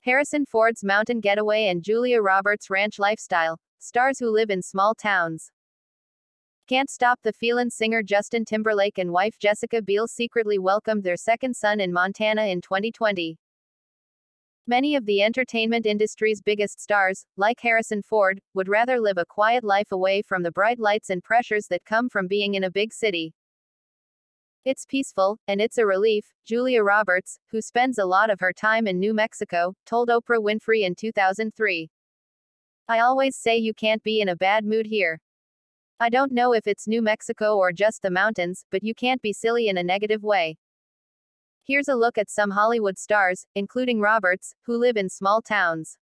Harrison Ford's mountain getaway and Julia Roberts' ranch lifestyle. Stars who live in small towns. Can't Stop the Feelin singer Justin Timberlake and wife Jessica Biel secretly welcomed their second son in Montana in 2020. Many of the entertainment industry's biggest stars, like Harrison Ford, would rather live a quiet life away from the bright lights and pressures that come from being in a big city. It's peaceful, and it's a relief, Julia Roberts, who spends a lot of her time in New Mexico, told Oprah Winfrey in 2003. I always say you can't be in a bad mood here. I don't know if it's New Mexico or just the mountains, but you can't be silly in a negative way. Here's a look at some Hollywood stars, including Roberts, who live in small towns.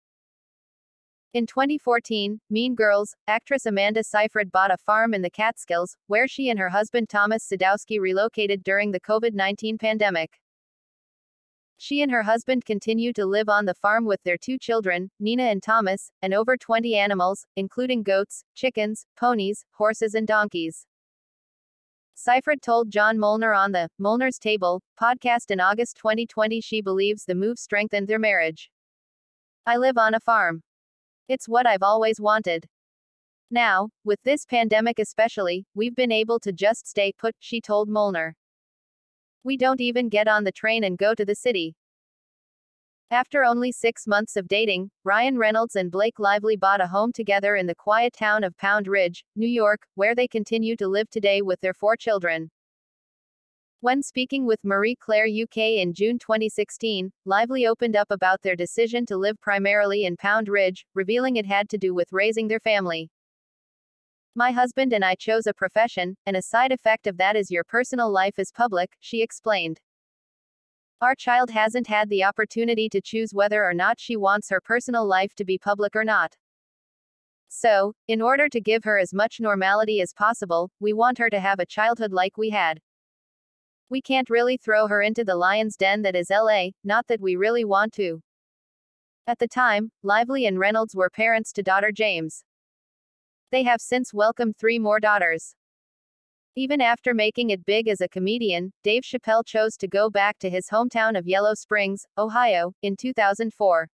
In 2014, Mean Girls, actress Amanda Seyfried bought a farm in the Catskills, where she and her husband Thomas Sadowski relocated during the COVID-19 pandemic. She and her husband continue to live on the farm with their 2 children, Nina and Thomas, and over 20 animals, including goats, chickens, ponies, horses and donkeys. Seyfried told John Molnar on the Molnar's Table podcast in August 2020 she believes the move strengthened their marriage. I live on a farm. It's what I've always wanted. Now, with this pandemic especially, we've been able to just stay put, she told Molnar. We don't even get on the train and go to the city. After only 6 months of dating, Ryan Reynolds and Blake Lively bought a home together in the quiet town of Pound Ridge, New York, where they continue to live today with their 4 children. When speaking with Marie Claire UK in June 2016, Lively opened up about their decision to live primarily in Pound Ridge, revealing it had to do with raising their family. My husband and I chose a profession, and a side effect of that is your personal life is public, she explained. Our child hasn't had the opportunity to choose whether or not she wants her personal life to be public or not. So, in order to give her as much normality as possible, we want her to have a childhood like we had. We can't really throw her into the lion's den that is LA, not that we really want to. At the time, Lively and Reynolds were parents to daughter James. They have since welcomed 3 more daughters. Even after making it big as a comedian, Dave Chappelle chose to go back to his hometown of Yellow Springs, Ohio, in 2004.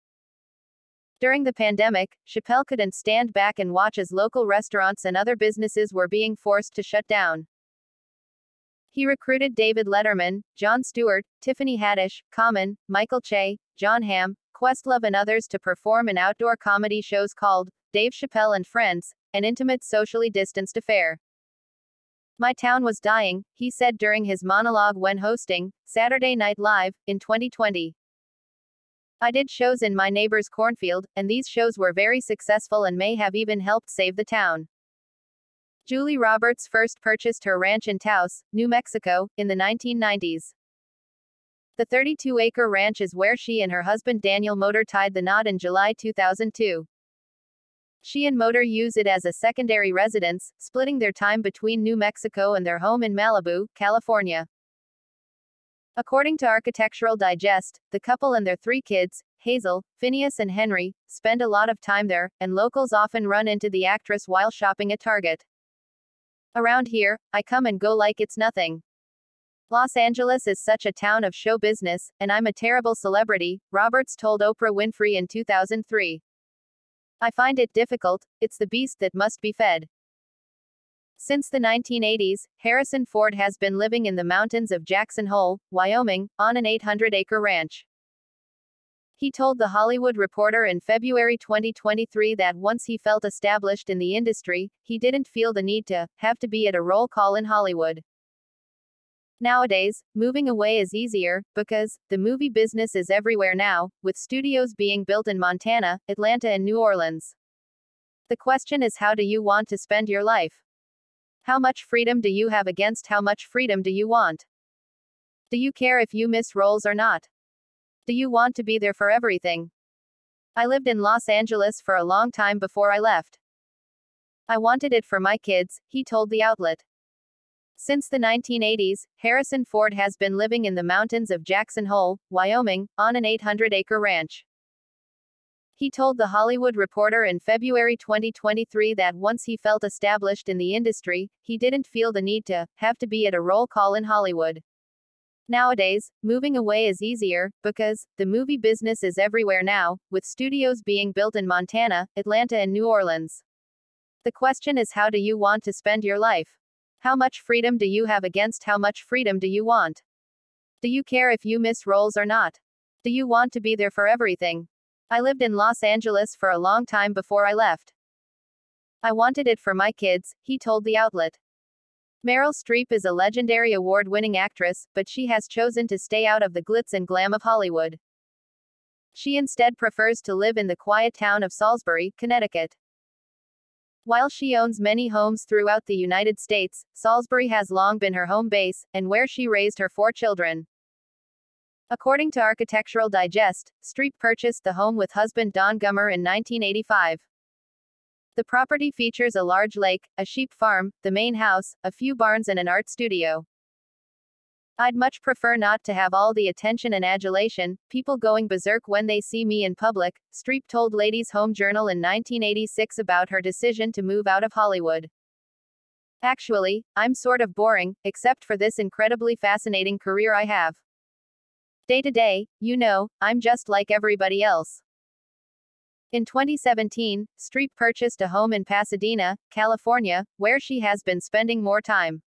During the pandemic, Chappelle couldn't stand back and watch as local restaurants and other businesses were being forced to shut down. He recruited David Letterman, Jon Stewart, Tiffany Haddish, Common, Michael Che, Jon Hamm, Questlove and others to perform in outdoor comedy shows called Dave Chappelle and Friends, an intimate socially distanced affair. My town was dying, he said during his monologue when hosting Saturday Night Live in 2020. I did shows in my neighbor's cornfield, and these shows were very successful and may have even helped save the town. Julie Roberts first purchased her ranch in Taos, New Mexico, in the 1990s. The 32-acre ranch is where she and her husband Daniel Motor tied the knot in July 2002. She and Motor use it as a secondary residence, splitting their time between New Mexico and their home in Malibu, California. According to Architectural Digest, the couple and their 3 kids, Hazel, Phineas and Henry, spend a lot of time there, and locals often run into the actress while shopping at Target. Around here, I come and go like it's nothing. Los Angeles is such a town of show business, and I'm a terrible celebrity, Roberts told Oprah Winfrey in 2003. I find it difficult, it's the beast that must be fed. Since the 1980s, Harrison Ford has been living in the mountains of Jackson Hole, Wyoming, on an 800-acre ranch. He told The Hollywood Reporter in February 2023 that once he felt established in the industry, he didn't feel the need to have to be at a roll call in Hollywood. Nowadays, moving away is easier, because the movie business is everywhere now, with studios being built in Montana, Atlanta and New Orleans. The question is, how do you want to spend your life? How much freedom do you have against how much freedom do you want? Do you care if you miss roles or not? Do you want to be there for everything? I lived in Los Angeles for a long time before I left. I wanted it for my kids, he told the outlet. Since the 1980s, Harrison Ford has been living in the mountains of Jackson Hole, Wyoming, on an 800-acre ranch. He told The Hollywood Reporter in February 2023 that once he felt established in the industry, he didn't feel the need to have to be at a roll call in Hollywood. Nowadays, moving away is easier, because the movie business is everywhere now, with studios being built in Montana, Atlanta, and New Orleans. The question is, how do you want to spend your life? How much freedom do you have against how much freedom do you want? Do you care if you miss roles or not? Do you want to be there for everything? I lived in Los Angeles for a long time before I left. I wanted it for my kids, he told the outlet. Meryl Streep is a legendary award-winning actress, but she has chosen to stay out of the glitz and glam of Hollywood. She instead prefers to live in the quiet town of Salisbury, Connecticut. While she owns many homes throughout the United States, Salisbury has long been her home base, and where she raised her 4 children. According to Architectural Digest, Streep purchased the home with husband Don Gummer in 1985. The property features a large lake, a sheep farm, the main house, a few barns, and an art studio. I'd much prefer not to have all the attention and adulation, people going berserk when they see me in public, Streep told Ladies' Home Journal in 1986 about her decision to move out of Hollywood. Actually, I'm sort of boring, except for this incredibly fascinating career I have. Day to day, I'm just like everybody else. In 2017, Streep purchased a home in Pasadena, California, where she has been spending more time.